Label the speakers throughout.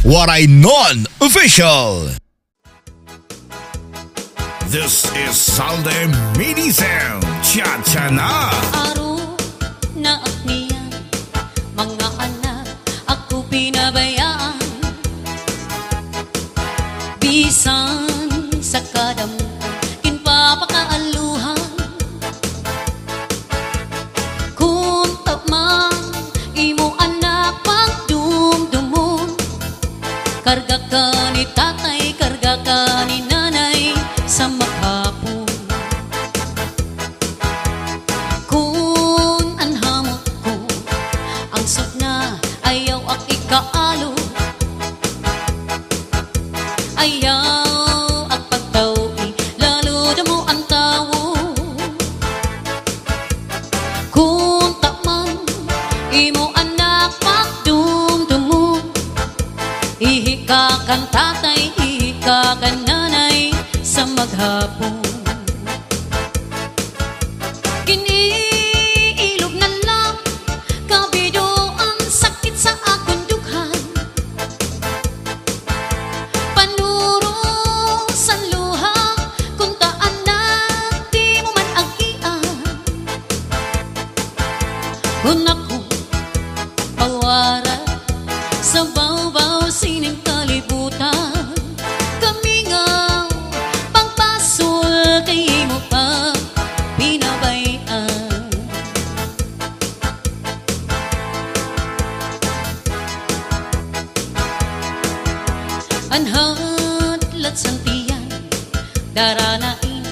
Speaker 1: Waray Non Official.
Speaker 2: This is Salde Mini Sound. Cha-cha na!
Speaker 3: Araw na akniyan, mga anak ako pinabayaan. Bisan sa kadamuhan, kinpapakaaluhan. Kung tamang imo anak pagdumdumon, karga ka ni tatay, karga ka ni nanay sa maghapon. Kung anhamot ko, ang sok na ayaw ak ikaalo, ayaw ak pagtawi, lalo damo ang tawo. Kung taman imo anak pagdumdumon, ihika kang tatay, ihika kang nanay sa maghapon. Kiniilog na lang, kabido ang sakit sa akong dughan. Panuro sa luha, kung taan na di mo man agian. Kung ako pawara sa bawbaw sining kalibutan, kami nga pagpasul kay mo pa pinabayaan. Anhatlat santiyan, daranain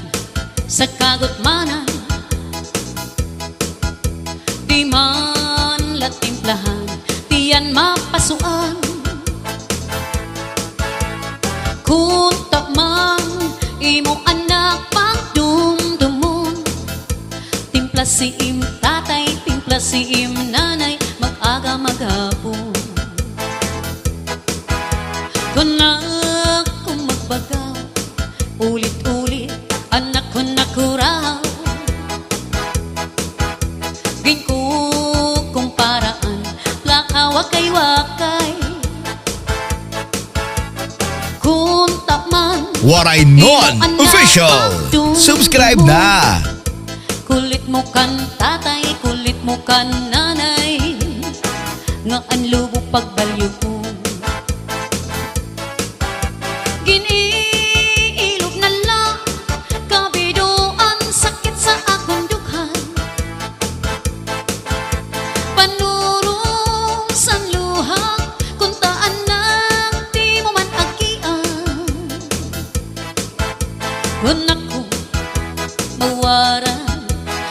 Speaker 3: sa kagutmanan, di man latimplahan, diyan mapasuan. Kung tamang imo anak pagdumdumon, timpla si im tatay, timpla si im nanay, mag-aga maghapon. Kung ako magbagaw, ulit-ulit anak ko nakuraw. Gin ko kung paraan, plaka wakay-wakay. Kung taman
Speaker 1: Waray Non Official. Subscribe na.
Speaker 3: kulit mo kan tatay, kulit mo kan nanay, nga ang lubog pagbalyo ko. Giniilog na lang, kabido ang sakit sa akong dughan. Panuro sa luha, kung taan na di mo man agian. Kung ako mawara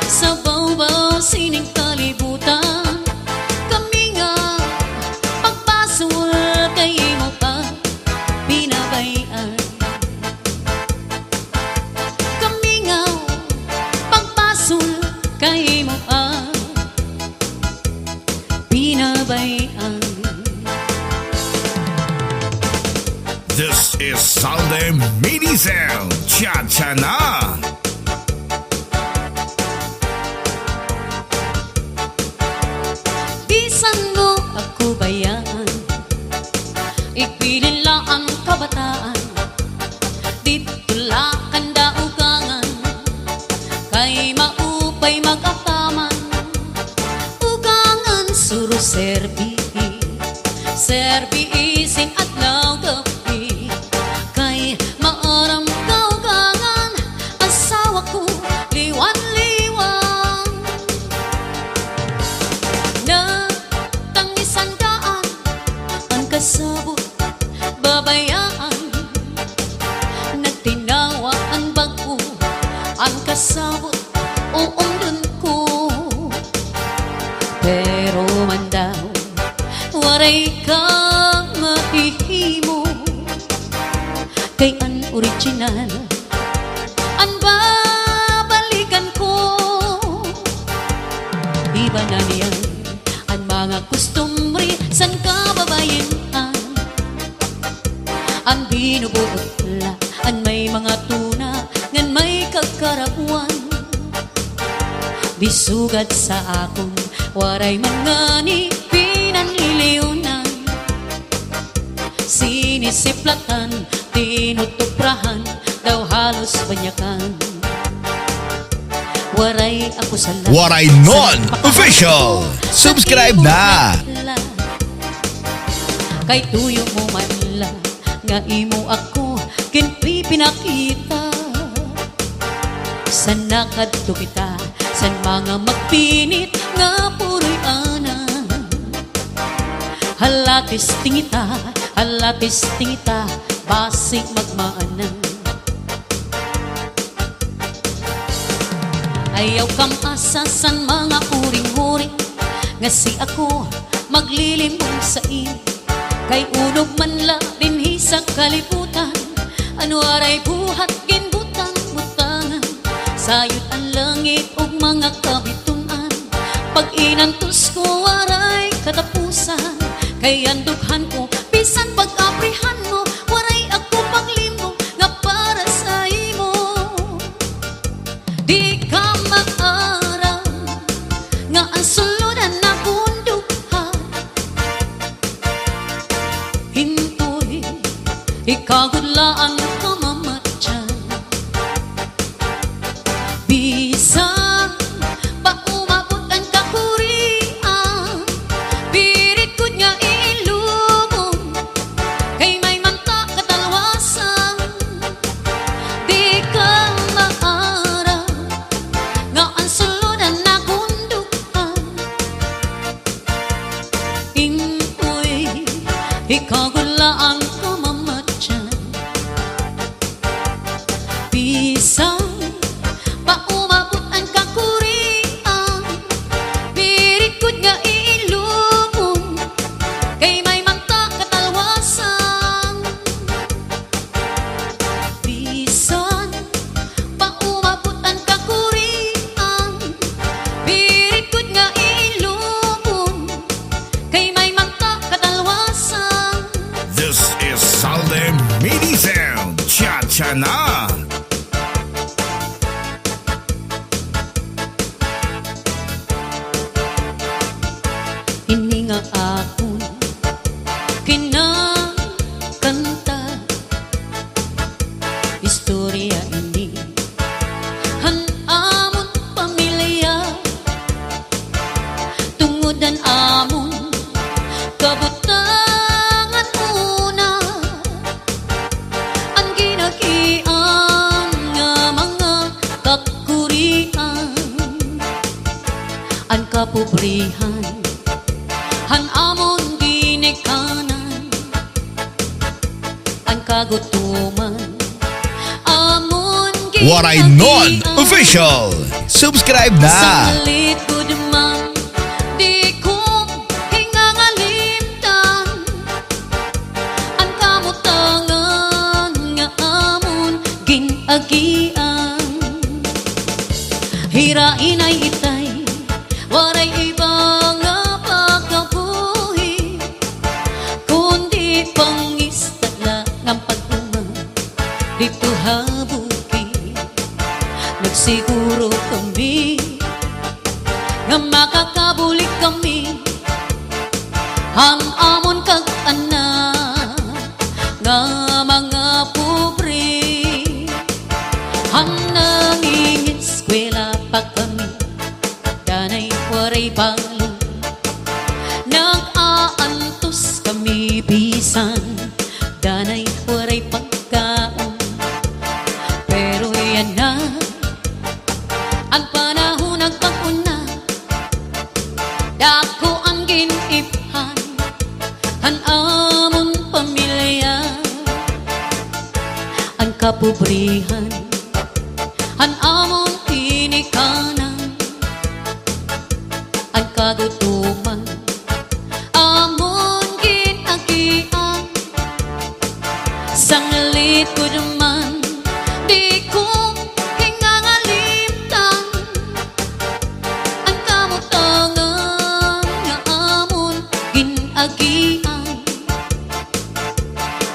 Speaker 3: sa bawbaw sining kalibutan, kami nga pagpasul kay mo pa pinabayaan. Kami nga pagpasul kay mo pa pinabayaan.
Speaker 2: This is Salde Mini Sound. Cha-cha na!
Speaker 3: Bisan mo ako bayan, ipilin lang ang kabataan. Dito lang ang daugangan, kay maupay mag-ataman. Ugangan suro serbi, serbi isin at gabi. Kay maaram kaugangan, asawa ko liwan-liwan. Natangisan daan ang kasabot, babayaan. Nagtinawa ang bago, ang kasabot, uundun ko. Pero man daw, waray kang mahihimo, kay ang original ang babalikan ko. Iba na niyan ang mga kustumri san kababayan, ang binubuot la ang may mga tuna ngan may kagkarapuan. Bisugad sa akong waray mga ni pinanliliunan. Sinisiplatan, tinutuprahan, daw halos banyakan. Waray ako sa lahat.
Speaker 1: Waray Non Official. Subscribe na.
Speaker 3: Kay tuyo mo man lang, nga imo ako kinpi pinakita. San nakadto kita, san mga magpinit nga puroy ana. Halatis tingita, basig magmaanan. Ayaw kam asa san mga uring-uring, nga si ako maglilimbong sa iyo. Kay unog man la dinhi sa kalibutan, ano aray buhat ginbutang-butangan. Sayot ang langit ug mga kabitunan, pag inantos ko aray katapusan. Kay andughan ko bisan pag-aprihan mo, waray ako paglimbong nga para sa imo. Di ka maaraw nga ang suludan na kunduhan. Hintoy, ikagudlaan ka mamatyan. Bisan pa umabot ang kakurian, pirit ko niya ilubong, kay may manta katalwasan. Di ka maaraw nga ang suludan na kunduhan. Hintoy, ikagudlaan ka mamatyan. Bisan pa umabot ang kakurian, pirit ko nga ilubong, kay may manta katalwasan. Bisan pa umabot ang kakurian, pirit ko nga ilubong, kay may manta katalwasan.
Speaker 2: This is Salde Medicine. Cha-cha na.
Speaker 3: Hininga akon kinakanta, istorya ini amon pamilya, tungudan amon kabutangan una. Ang ginagian nga mga kakurian, ang kapobrihan, han amon ginikanan, ang kagutuman, amon
Speaker 1: Waray Non Official. Subscribe
Speaker 3: sa
Speaker 1: na.
Speaker 3: likod man, di ko hingangalimtan, ang kamutangan nga amon ginagian. Hirain ay itay, waray iba nga pagkabuhi, kundi pangistala ng pag-uma. Dito habuki, nagsiguro kami nga makakabulik kami. Ang amon kag-ana nga mga pobre, ang nangingit eskwela pa kami, danay waray balo. Nag-aantos kami bisan, danay waray pagkaon. Pero yan na ang panahon nagpag-una, dako ang giniphan, ang amon pamilya, ang kapobrihan, ang amon tinikanan, ang kagutuman, amon ginagian. Sang likod man, di ko hingangalimtan, ang kamutangan nga amon ginagian,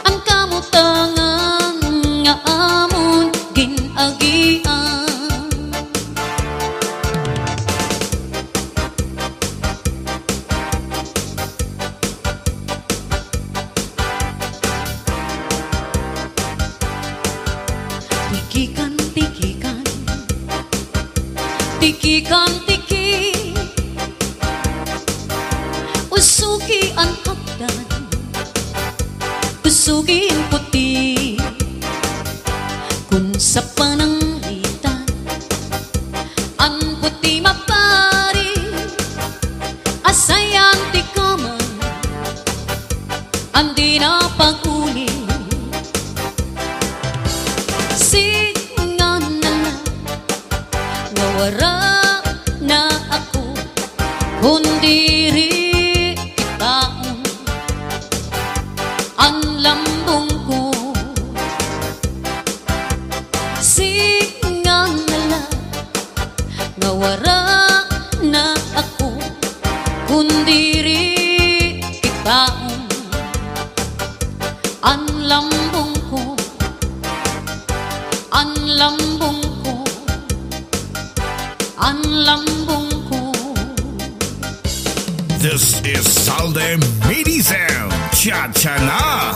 Speaker 3: ang kamutangan nga amon tiki kang tiki, usuki ang hagdan, usuki ang puti. Kung sa pananglitan ang puti mapari, asayang tikaman ang di na pag-uli. Singa na lang nawara na ako, kundi rin ikaon ang lambong ko. Singa na lang nawara na ako, kundi rin ikaon ang lambong ko, ang lambong ko, ang lambong ko.
Speaker 2: This is Salde Medicine. Cha-cha na!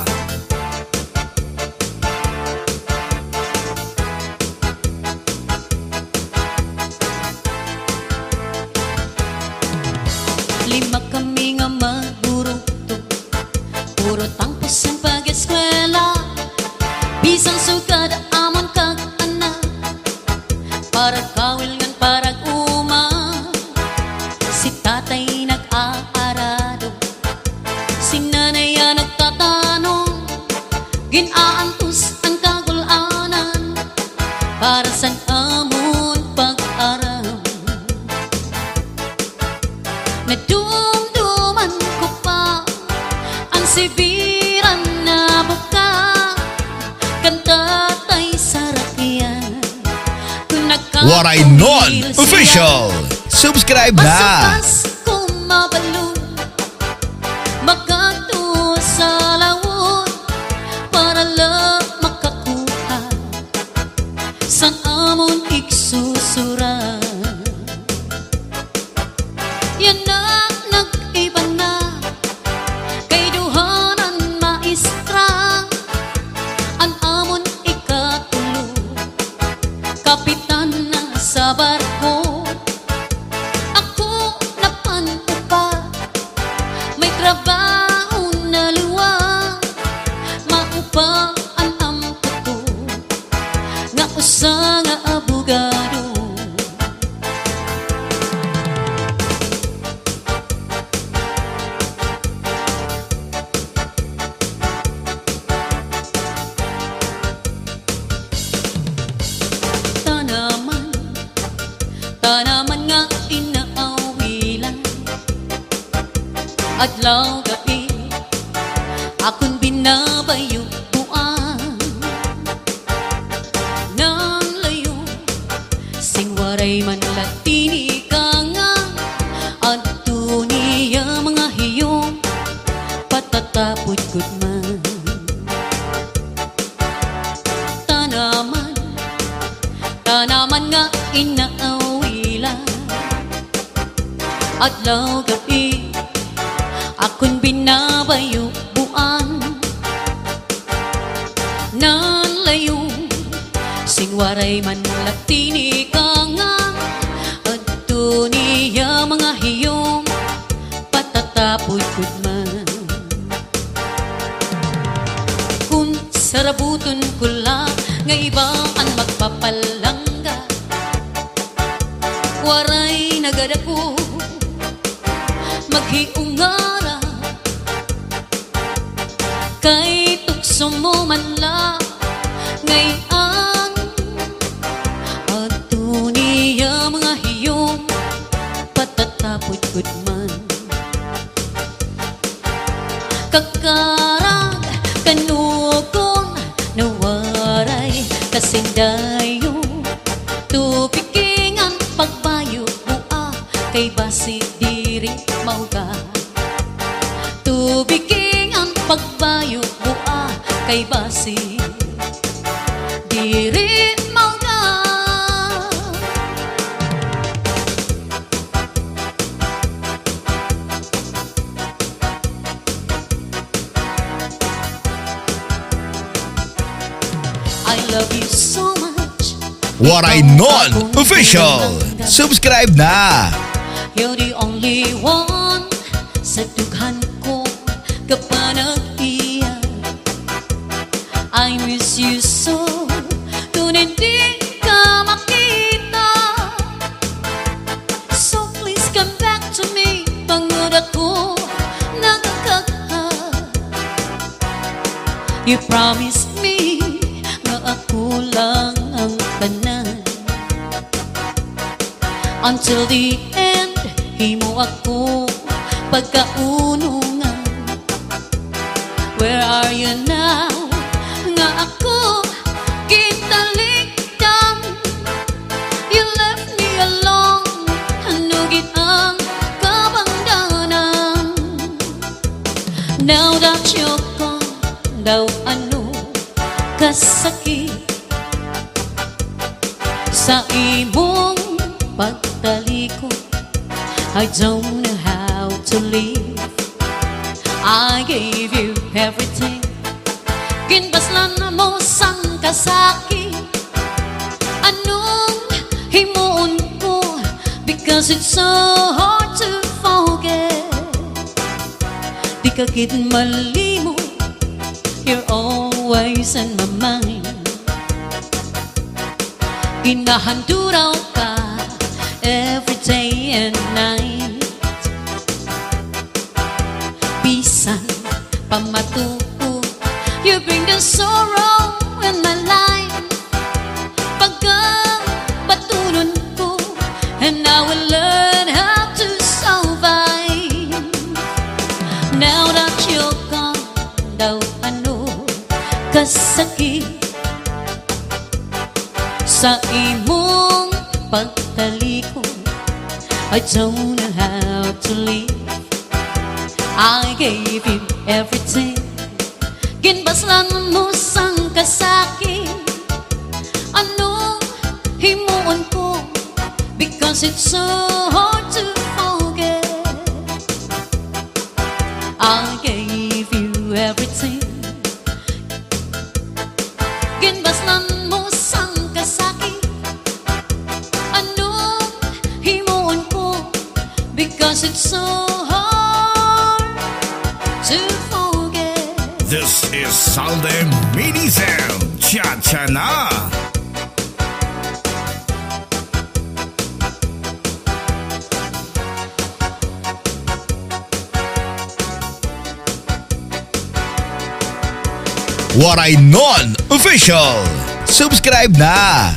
Speaker 3: Lima kami nga magburugtog, puro tangpos ang pag-eskwela. Bisan sugad amon kag anak, para kawil ngan parag uma. Si tatay nag-aarado, si nanay nagtatanong, ginaantos ang kagulanan, para san amon pag-aram. Nadumduman ko pa ang sibiran na buka, kanta tay sarakyan.
Speaker 1: Waray Non Official. Subscribe na.
Speaker 3: Masukas ko mabalo, magkatu sa lawon, para lang makakuha san amon iksusura. Yan na nag-iba na, kay duhanan maestra, ang amon ikatulo, kapitan na sa barko. Ako napanto pa, may trabaho na luwa, maupa ang ampo ko, nga usa nga abogado. Tanaman nga inaawilan, adlaw gabi akong binabayuan. Nang layo, sing waray man latini ka nga, adto niya mga hiyong, patatapod gud man. Tanaman nga inaawilan, adlaw gabi akong binabayuan. Nan layo, sing waray man latini ka nga, adto niya mga hiyong, patatapod gud man. Kung sarabuton ko lang nga iba ang magpapalangga, waray nagadako maghiungara, kay tukso mo man la ngayon, adto niya mga hiyong, patatapod gud man. Kakarag kanukong nawaray kasindayo, tupiking ang pagbayo bua, kay basi diri mauga. Tubiking ang pagbayo bua, kay basi diri mauga. I love you so much,
Speaker 1: What I Know Official. Subscribe na.
Speaker 3: You're the only one sa dughan ko kapanag-iyan. I miss you so kung hindi ka makita. So please come back to me, pangod ako nakakaka. You promised me na ako lang ang tanan. Until the end, himo ako pagkaunungan. Where are you now? Nga ako kitalikdan. You left me alone, hanugit ang kabangdanan. Now that you're gone, daw ano kasakit sa imong pagtalikod. I don't know how to live. I gave you everything. Ginbaslan mo sang kasakit. Anong himuon ko? Because it's so hard to forget. Di ka gid malimo. You're always in my mind. Ginahanduraw ka every day and night. Bisan pamatuo, you bring the sorrow in my life. Pagka batunon ko, and I will learn how to survive. Now that you're gone, daw ano kasakit sa imong pagtalikod. I don't know how to live. I gave you everything. Ginbaslan mo sang kasakit. Anong himuon ko? Because it's so hard to forget. I gave you everything. Ginbaslan mo sang kasakit. Anong himuon ko? Because it's so hard to forget.
Speaker 2: This is Salde Mini Sound. Cha-cha na.
Speaker 1: What I Know Official. Subscribe na.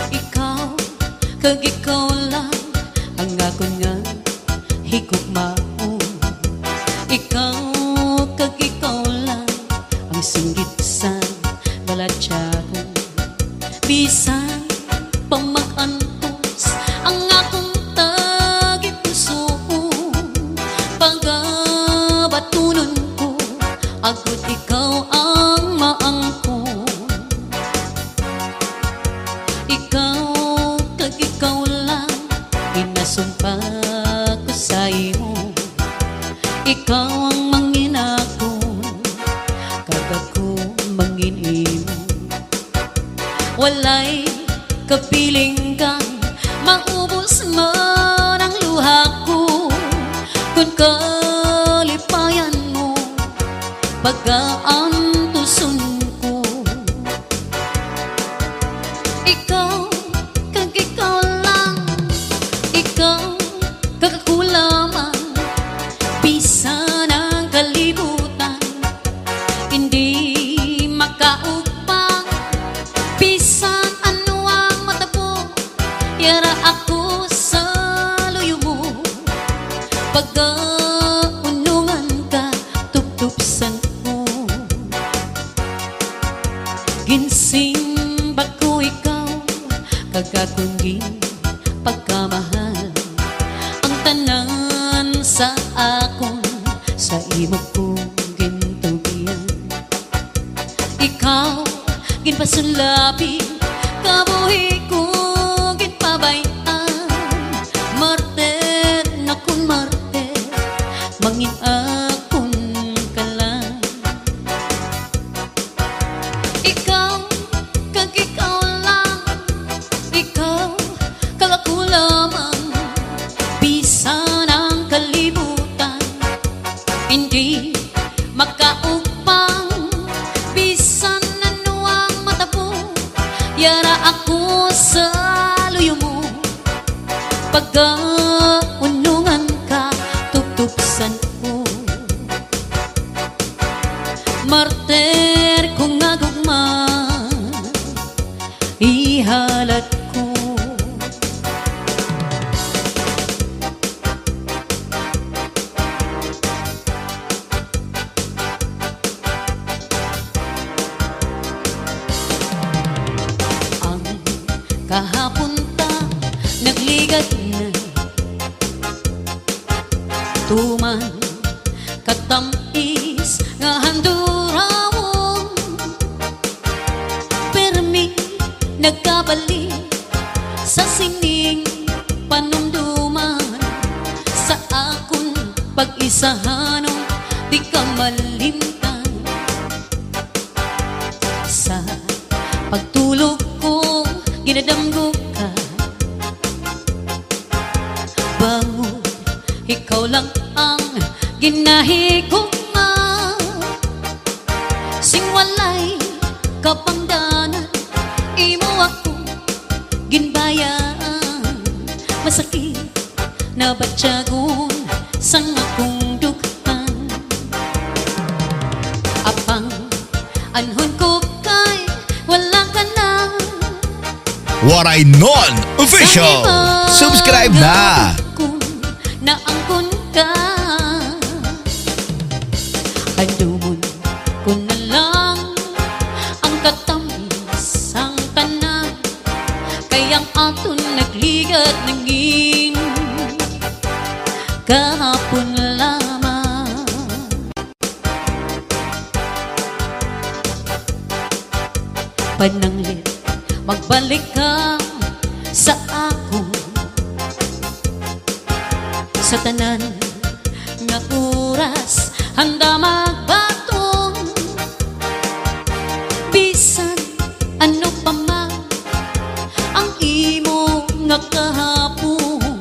Speaker 3: Ikaw, kag ikaw lang ang akon nga higugmaon. Ikaw, kag ikaw lang ang singgit sa balatsahon. Bisan pang mag-antos ang akong tagipuso. Pagabatunon ko, agud ikaw ang maangkon. Ikaw, kag ikaw lang, inasumpa ko sa iyo. Ikaw ang manginakon, kag ako manginimo. Walay kapiling kang maubos man ang luha ko. Kung kalipayan mo, pag-aantuson ko. Ikaw, kag ikaw lang. Ikaw, kag ako lamang. Bisan ang kalibutan, hindi makaupang. Bisan ano ang matabo, yara ako sa luyo mo. Pagkaunungan ka, tuptupsan ko. Ginsing ko ikaw, kagakungin pagkamahal. Ang tanan sa akon, sa imo kong gintugian. Ikaw, ginpasulapi, kabuhi ko ginpabayan. Martet na kun martet, mangin akon ka lang. Ikaw, para ako sa luyo mo. Pagkaunungan ka, tutupsan ko. Martir kong agugma, ihalat ko. Ang kahapon ta nagligat na, tuman katamis nga handurawon. Permi nagkabali sa sining panumduman, sa akong pag-isahanong di ka malimtan. Sa pagtulog ko ginadamgo ka, bangon ikaw lang ang ginahigugma. Sing walay kapangdanan, imo ako ginbayaan. Masakit na batyagon sang akong dughan. Apang anhon ko kay wala ka na.
Speaker 1: Waray Non Official. Subscribe na.
Speaker 3: Naangkon ka, handumon ko na lang ang katamis ang tanan, kayang aton nagligat nangin kahapon lamang. Pananglit magbalik ka sa akong, sa tanan nga oras handa magbatong. Bisan ano pa man ang imo nga kahapon,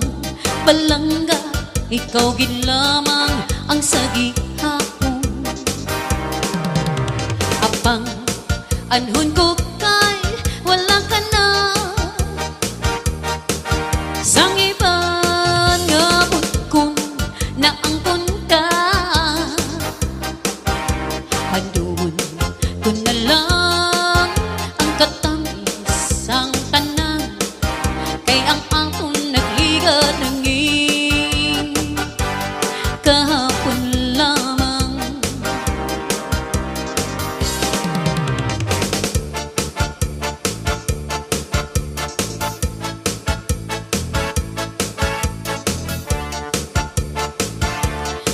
Speaker 3: balangga ikaw gid lamang ang sagihapon. Apang anhon ko kay wala ka na, sang iban nga butkon naangkon ka. Handumon ko na lang ang katamis ang tanan, kay ang aton nagligat nangin kahapon lamang.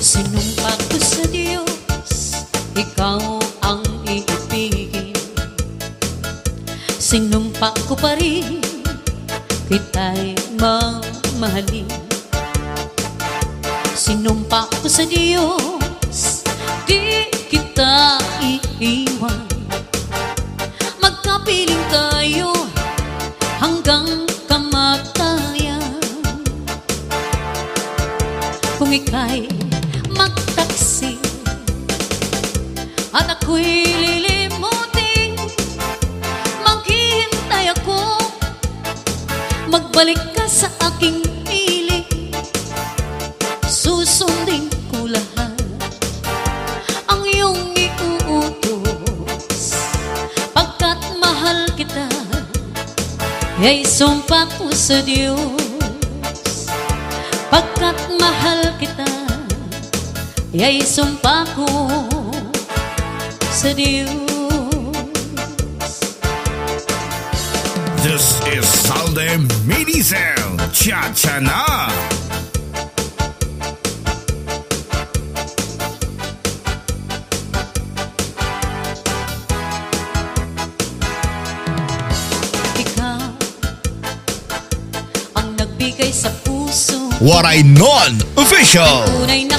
Speaker 3: Sinumpa ko sa Diyos, ikaw ang iibigin. Sinumpa ko pa rin, kita'y mamahalin. Sinumpa ko sa Diyos, di kita iiwan. Magkapiling tayo hanggang kamatayan. Kung ika'y magtaksi at ako'y lilimutin, maghihintay ako, magbalik ka sa aking piling. Susundin ko lahat ang iyong iuutos, pagkat mahal kita, ya'y sumpa ko sa Diyos. Pagkat mahal kita, ya'y sumpa ko sa Diyos.
Speaker 2: This is Salde Minisel. Cha-cha na!
Speaker 3: Ikaw ang nagbigay sa puso,
Speaker 1: Waray Non Official.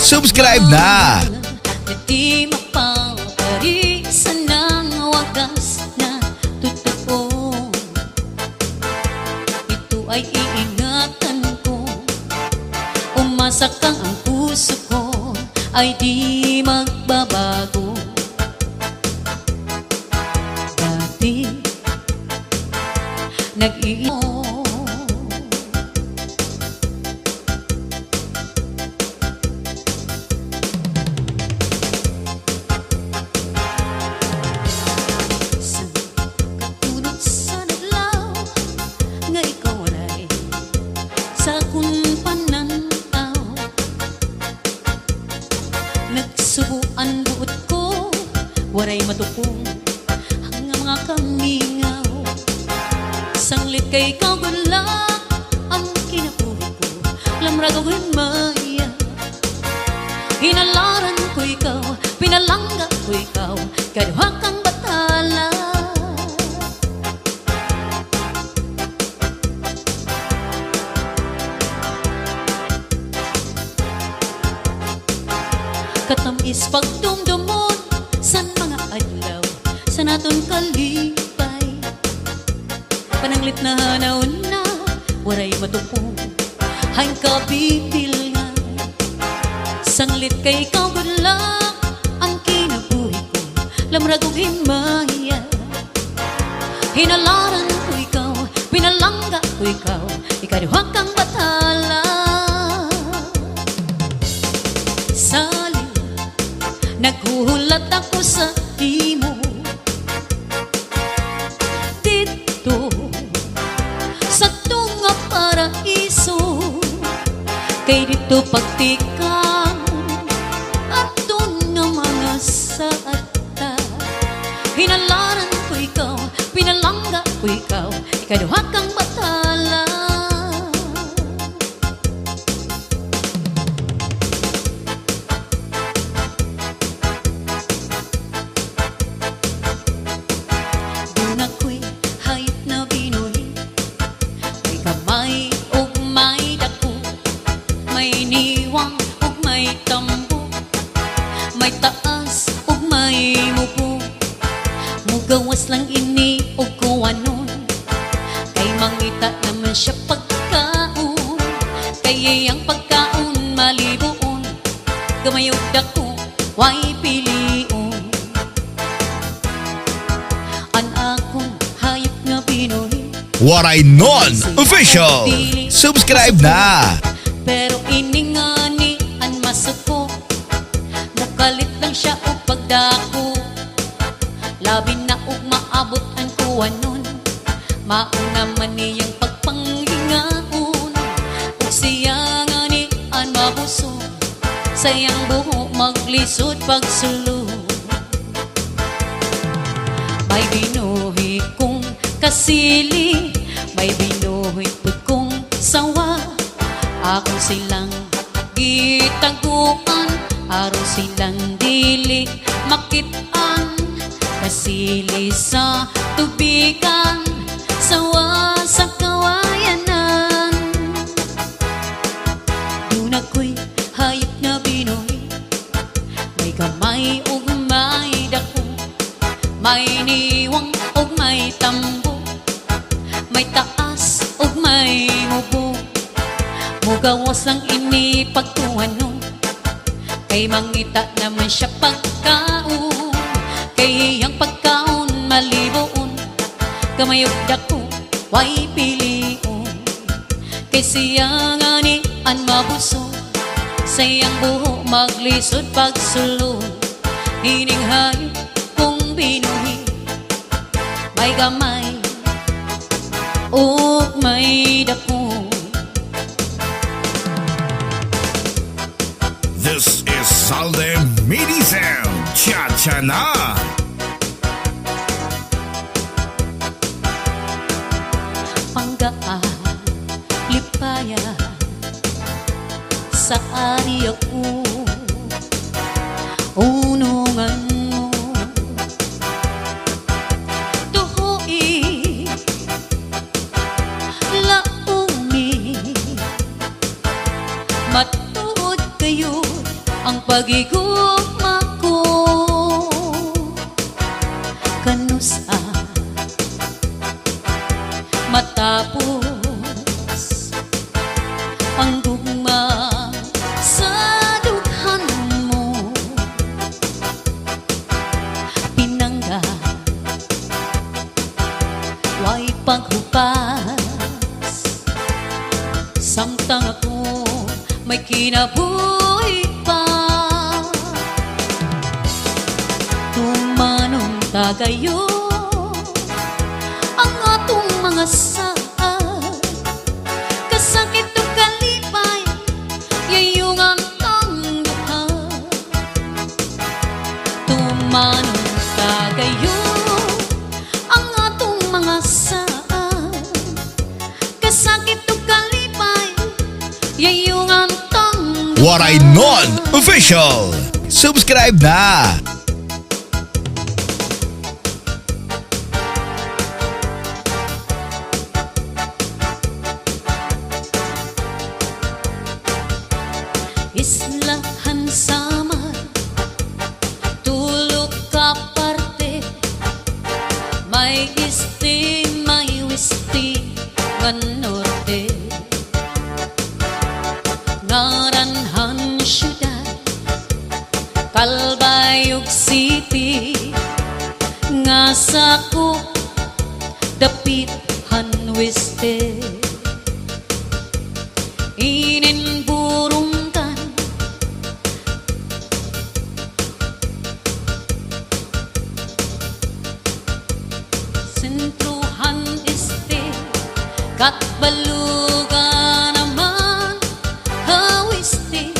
Speaker 1: Subscribe na.
Speaker 3: di mapaparisan ng wagas na totoo. Ito ay iingatan ko, umasa kang ang puso ko ay di magbabago. Dati nag-iimo. Sa katulog sa naglaw nga ikaw ray sa akong pananaw, nagsubuan buot ko waray matupong ang mga kamingaw. Sanglit kay ikaw gula ang kinabuhi ko, lamrag ako'y maya. Hinalaran ko ikaw, pinalangga ko ikaw, kaduha kang batala. Katamis pagdumdumon sa mga adlaw sa naton kalipay, pananglit na hanaw na waray matupong hang kabibil nga. Sanglit kay ikaw gula ang kinabuhi ko, lamrag og himaya. Hinalaran ko ikaw, pinalangga ko ikaw, ikaduha kang batala. Salin naghuhulat ako sa imo dito sa tunga paraiso, kay dito pagtikang aton nga mga saata. Hinalaran ko ikaw, pinalangga ko ikaw, ikaduha kang batala. Doon ako'y hayop na binuhi, may kamay ug may dako, may niwang ug may tambo, may taas ug may mubo. Mugawas lang ini ug kuwanon, kay mangita naman siya pagkaon. Kay ang pagkaon malibuon, gamayog dako way pilion. An akong hayop nga binuhi,
Speaker 1: Waray Non Official. Subscribe na.
Speaker 3: pero iningani an masuko, mukalit lang siya og pagdako. Labi na og maabot ang kuwanon, mauna man niyang pagpanghingaon. Ug siya nga ni an mabuso, sayang buho maglisod pagsulod. May binuhi kong kasili, may binuhi pud kong sawa. Ako silang gitaguan, aron silang dili makitaan. Kasili sa tubigan, sawa sa kawayanan. Doon ako'y hayop na binuhi, may kamay ug may dako, may niwang ug may tambo, may taas ug may mubo. Mugawas lang ini pagtuhanon, kay mangita naman siya pagkaon. Kay ang pagkaon malibuon, kamayog dako way pilion. Kay siya nga ni an mabuso, sayang buho maglisod pagsulod. Hining hayop kong binuhi, may gamay ug may dako.
Speaker 2: This is Salde Medicine. Cha-cha na.
Speaker 3: Panggaan, lipaya sa ari ako, unungan mo. Tuhoy, laumi, matuod kayo ang pagigugma ko. Kanusa matapos ang gugma sa dughan mo, pinangga way paghupay may kinabuhi pa. Tumanong tagayo ang atong mga saad, kasakit o kalipay yayong ang tangduha. Tumanong tagayo ang atong mga saad, kasakit o kalipay yayong ang tangduha.
Speaker 1: Waray Non Official. Subscribe na!
Speaker 3: Islahan samar, tulog ka parte, may isti, may wisti, nga norte. Ngaranhan syudad, Calbayog City, nga sakop, dapithan weste. Inin burungkan, sentruhan este, kat baluga naman hawiste,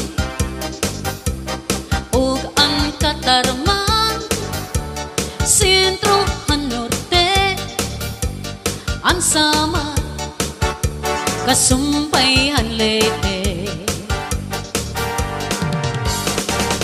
Speaker 3: ug ang katarman sentruhan norte, ang sama kasumpayhan lete.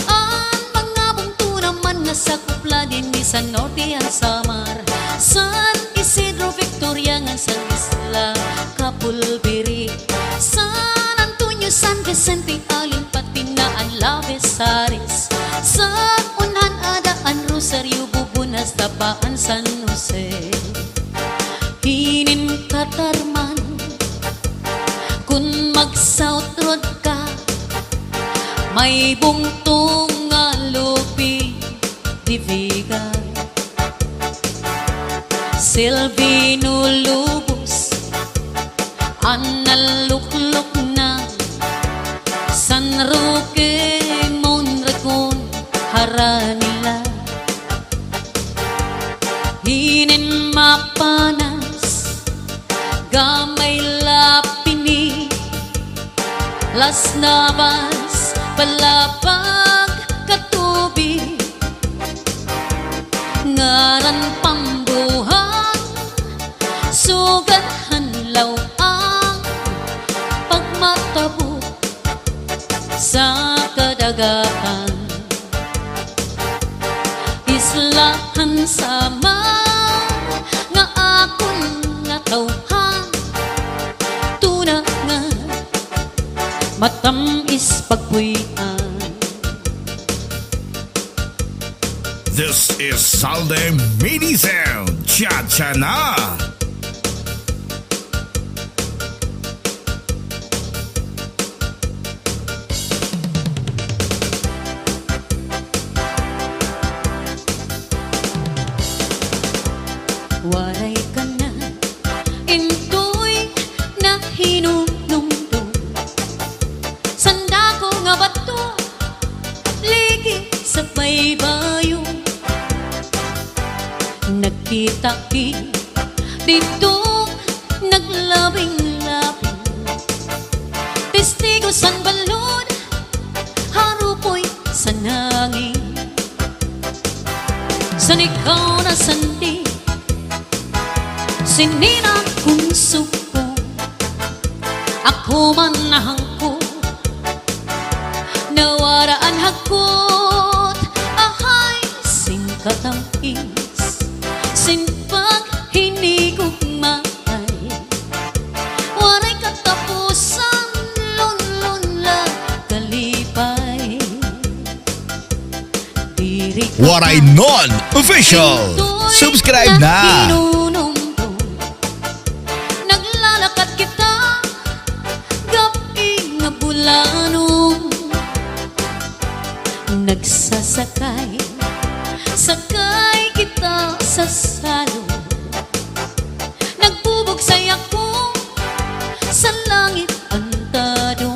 Speaker 3: Ang mga bungto naman nga sakop laging di sa norte ang samar, San Isidro, Victoria nga San Isla, Capulbiri, San Antonio, San Vicente, Alin, Patinaan, Labesares, sa Unan, Adaan, Rosario, Bubunas, Tapaan, San Jose. Hinin katarman kun mag-South Road ka, may bungtong nga lupi di Viga, Silvino Lubos, analuklok na San Roque, Mondragon, Haranila. Hinin mapanas, gamay lapini, Las Navas, Palapag, Katubi, ngaran pambuhan, sugathan lawang, pagmatabot sa kadagatan. Islahan samar, nga akon nga tawhan, tuna nga matamis pagpuyan.
Speaker 2: This is Salde Mini Sound. Cha-cha na!
Speaker 3: Waray ka na, into'y na hinunumdum, sanda ko nga bato, ligi sa baybayo. Nagkita-ki dito, naglabing-labing, testigo san balod, harupoy sa nangin. San ikaw na sandi, sinina kong suko, ako man nahangko, nawaraan hakot, ahay singkatang is, sinpag hinigugmay, waray katapusan, lunlun la kalipay. Diri ka
Speaker 1: Waray Non Official. Subscribe na!
Speaker 3: Naglalakad kita, gabi nga bulanong, nagsasakay, sakay kita sa salo, nagbubugsay ako sa langit antado.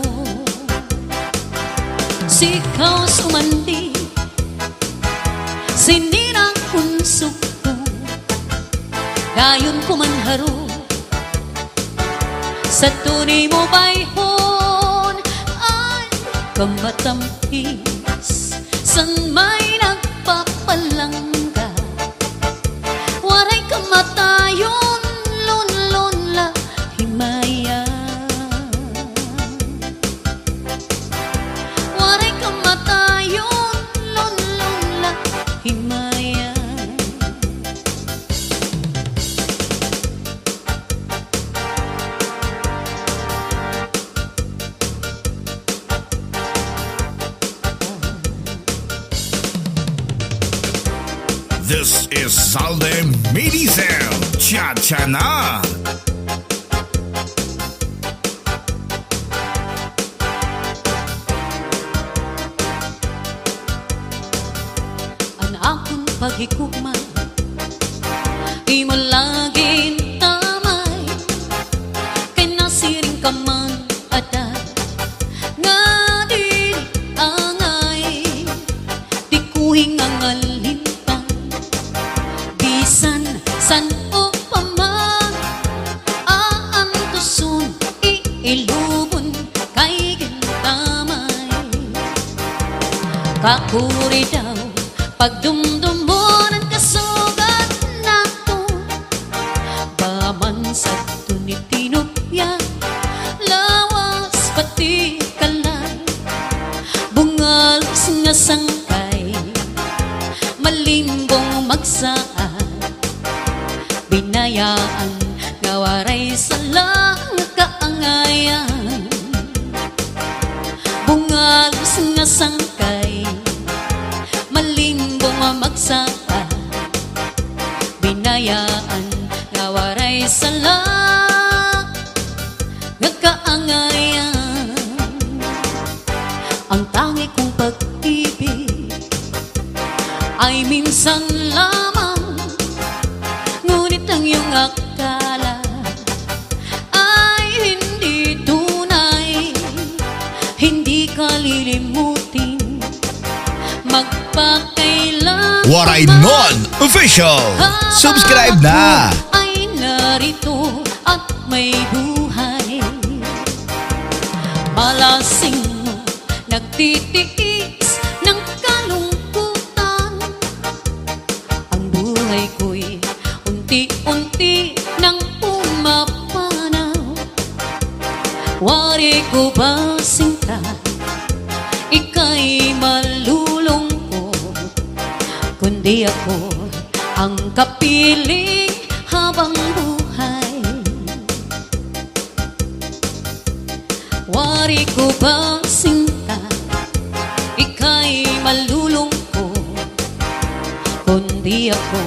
Speaker 3: sa tunay mo bayhon ay kamatamis. San may nagpapalangga, waray kamatayon, lon la himaya. Waray kamatayon, lon la himaya.
Speaker 2: This is Salde Medicel. Cha-cha na!
Speaker 3: Ang akong paghikugman, di mo laging tamay, kay nasiring ka man ada nga di angay, di ko hingangalintang bisan san o paman aantuson iilubon kay gintamay. Kakuri daw pagdumdumon ang kasugat nato, baman sa tunitinupya lawas pati kalay, bungalos nga sangkay malimbong magsaad, binayaan nga waray salang kaangayan. Bungalos nga sangkay malimbong magsaad, binayaan nga waray salang nga kaangayan. Ang tangi kong pag-ibig ay minsan lamang, ngunit ang iyong akala ay hindi tunay. Hindi ka lilimutin magpakailan
Speaker 1: Waray Non Official. Subscribe na.
Speaker 3: Ay narito at may buhay. Malasing mo nagtitiis ng kalungkutan, ang buhay ko'y unti-unti nang pumapanaw. Wari ko ba sinta, ika'y malulungkot, kundi ako ang kapiling habang buhay. Wari ko ba sinta, ika'y malulungkot, kundi ako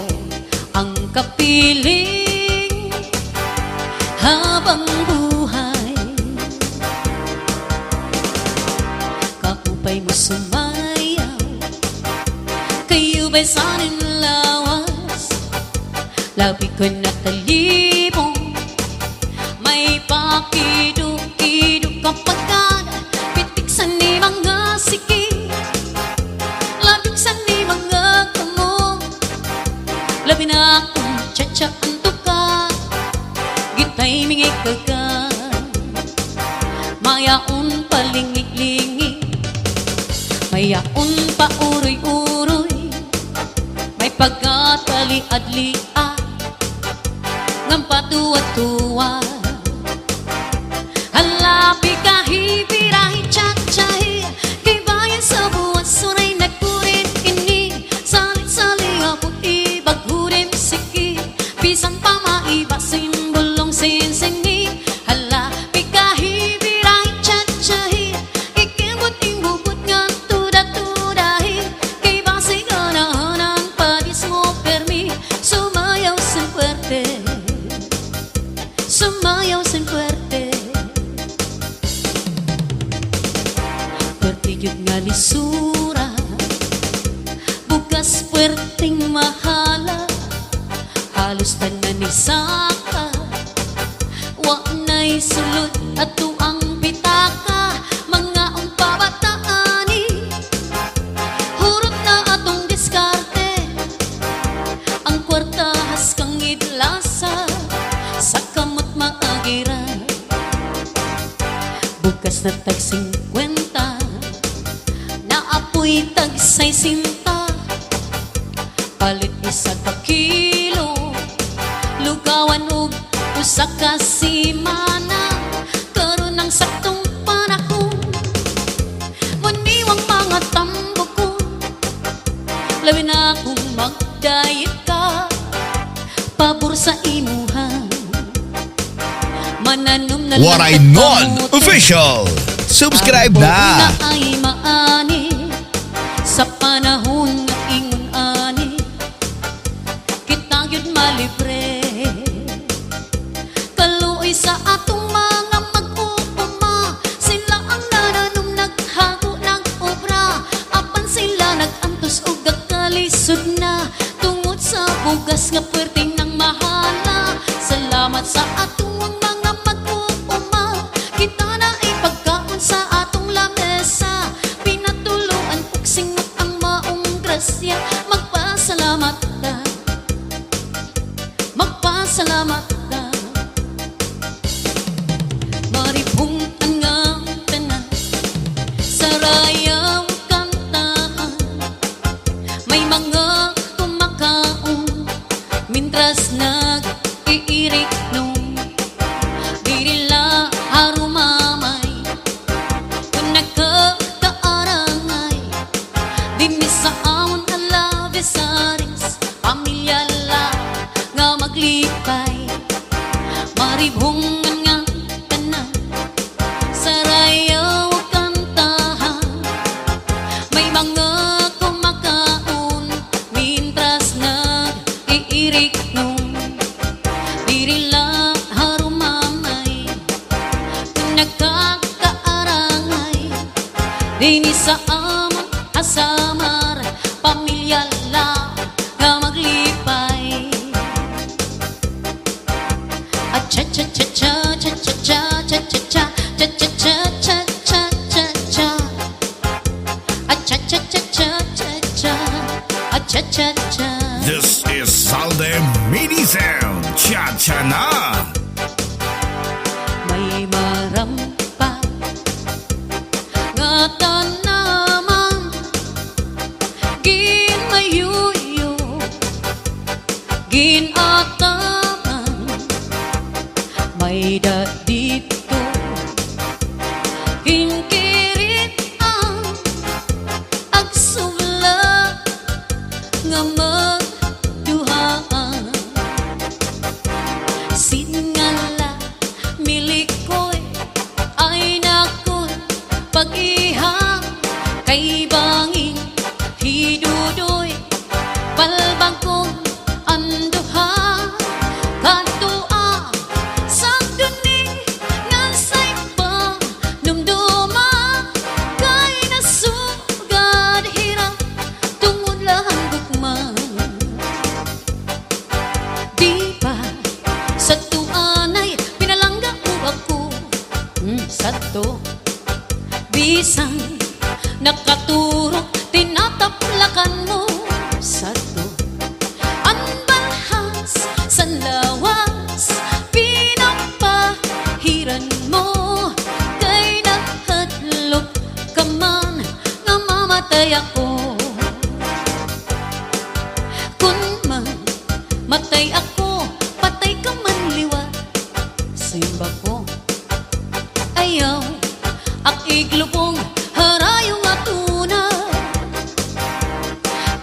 Speaker 3: ang kapiling habang buhay. Kakupay mo sumayaw, kayo ba'y sanin lawas, labi ko na talibong, may pakido-kido kapag pitik sa ni mga siki, labing sa ni mga kamo, labi na akong tsa-tsa ang tuka, gitay mingi kaga, mayaon palingi-lingi, mayaon pa uroy-uroy, may pagkatali-adlian ng patuwa-tuwa. Halapi kahi birahi tsa-tsahi, kay bayan sa buwan suray nagkurin ini, salit-sali ako ibaghurin siki, bisan pa maibasin bulong sinsingi. Halapi kahi birahi tsa-tsahi, ikimbuting bubut nga tuda-tudahi, kay basi ganahanan padis mo permi, sumayaw sin puerte, sumayaw sin puerte. Puerte yun nga lisura, bukas puerting mahala, halos tanan ni saka, wa na'y sulod at tuang pitaka, mga umpabataani, hurot na atong diskarte, ang kwartahas kang idlasa, sa kamot maagira, bukas na tag 50, naapoy tag 60, palit isa ka kilo, lugawan og usa ka simana, karon ang saktong panahon, muniwang mga tambo ko, labi na akong mag-diet ka, pabor sa imuha, mananom na
Speaker 1: What I
Speaker 3: lang
Speaker 1: Know
Speaker 3: kamuti.
Speaker 1: Official. Subscribe
Speaker 3: Ang
Speaker 1: na.
Speaker 3: na ay maani sa panahon nga ingon ani, kita gyud malibre, kaluoy sa atong mga mag-uuma, sila ang nananom naghago ng obra, apan sila nagantos og gakalisod na, tungod sa bugas nga pwerte ng mahala, salamat sa atong mga mag-uuma, kita na ay pagkaon sa atong lamesa, pinatuluan ug singot ang maong grasya, magpasalamat ta, magpasalamat ta. Maribungtan nga tanan sa rayaw kantahan, may mga kumakaon mintras nag-iirik nung di nila harumamay, kung nagkakaarangay din sa amon ala besaris, pamilya la nga maglipay, maribungan nga tanan sa rayaw kantahan, may mga kumakaon mintras nag-iirik nung di nila harumamay, kung nagkakaarangay din sa amon asamar, pamilya la nga maglipay. Cha cha cha cha cha cha cha cha cha cha cha cha cha cha cha cha cha, cha cha cha cha cha cha, cha cha cha.
Speaker 2: This is Salde Mini Sound. Cha-cha na.
Speaker 3: May marampa nga tanaman, ginmayuyo, ginataman, may dadito, ginkirit ang agsula nga magduhaan, sinngala milikoy ay nakon pag-ihang, kay bangin hidudoy balbangkong anduha, kadua sa duning nga say pa numduma, kay nasugad hirang tungod lang gugma, di ba sa tuanay pinalangga mo ako, sa to bisan nakaturok tinataplakan mo, sa to ang balhas sa lawas pinapahiran mo, kay nahadlok ka man nga mamatay ako, kung matay ako patay ka man liwat, simba ko ayaw ak iglubong harayong atuna,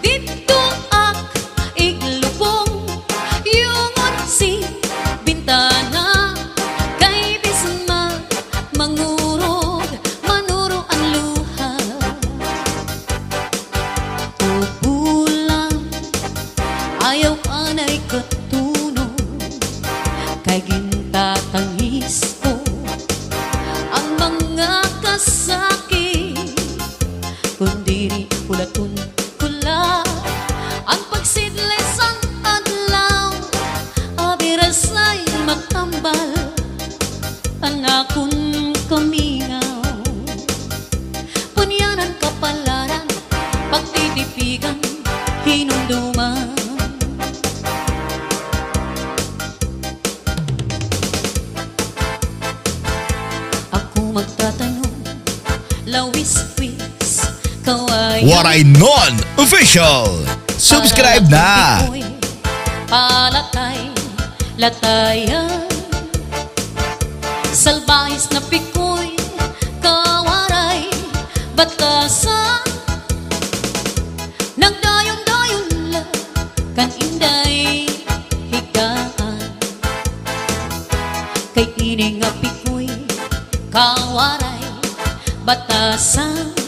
Speaker 3: dito ak iglubong yungon si bintana, kay bisan mangurog manuro ang luha, tubulang ayaw anay katuno, kay gintatangis ko ang mga kasakit, kundi kulatun kula ang pagsidles ang adlaw, abirasay magtambal ang akong kamingaw, punyanan kapalaran pagtitipigan hinumduman, ako magtatagal lawis-wis kawayan.
Speaker 1: Waray Non Official. Subscribe na.
Speaker 3: Palatay, latayan. Salbahis na pikoy, kawaray, batasan. Nagdayon-dayon lang, kan inday higaan. Kay ining nga pikoy, kawaray, batasan.